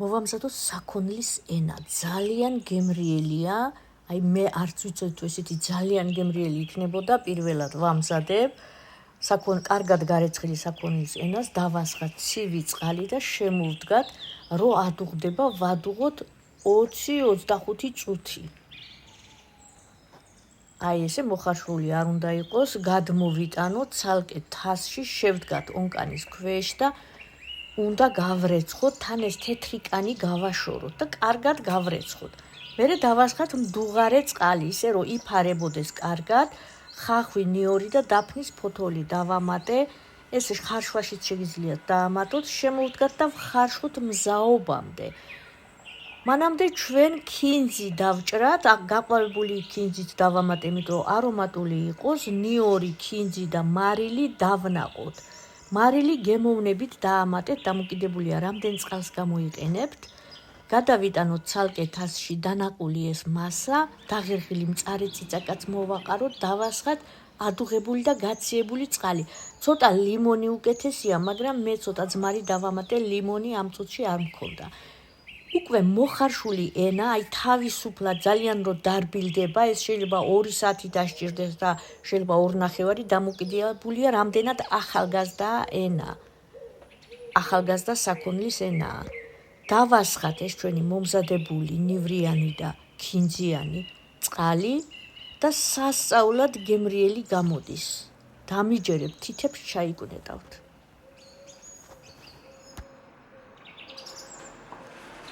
მოვამზადოთ საქონლის ენა. ძალიან გემრიელია. აი მე არც ვიცოდი თუ ესეთი ძალიან გემრიელი იქნებოდა. პირველად ვამზადებ კარგად გარეცხილი საქონლის ენას, დავასხათ ცივი წყალი და შემოვდგათ, რომ ადუღდება, ვადუღოთ 20-25 წუთი. აი ესე მოხარშული არ უნდა იყოს, გადმოვიტანოთ ცალკე თასში, შევდგათ ონკანის ქვეშ და უნდა გავრეცხოთ, თან ეს თეთრი კანი გავაშოროთ და კარგად გავრეცხოთ. მერე დავასხათ მდუღარე წყალი, ისე რომ იფარებოდეს კარგად, ხახვი, ნიორი და დაფნის ფოთოლი დავამატე, ეს ხარშვაშიც შეგიძლიათ დაამატოთ, შემოვდგათ და ვხარშოთ მზაობამდე. მანამდე ჩვენ ქინძი დავჭრათ, გაყვავებული ქინძით დავამატე, იმიტომ რომ არომატული იყოს, ნიორი, ქინძი და მარილი დავნაყოთ. მარილი გემოვნებით დაამატეთ, დამოკიდებულია რამდენ წყალს გამოიყენებთ. გადავიტანოთ ცალკე თასში დანაყული ეს მასა, დაღერღილი მწარე წიწაკაც მოვაყაროთ, დავასხათ ადუღებული და გაციებული წყალი. ცოტა ლიმონი უკეთესია, მაგრამ მე ცოტა ძმარი დავამატე, ლიმონი ამ წუთში არ მქონდა. უკვე მოხარშული ენა, აი თავისუფლად ძალიან რომ დარბილდება, ეს შეიძლება 2 საათი დასჭირდეს და შეიძლება 2.5 დამოკიდებულია რამდენად ახალგაზრდაა ენა. ახალგაზრდა საქონლის ენაა. დავასხათ ეს ჩვენი მომზადებული ნივრიანი და ქინძიანი წყალი და სასწაულად გემრიელი გამოდის. დამიჯერებთ თითებს ჩაიგვნედავთ.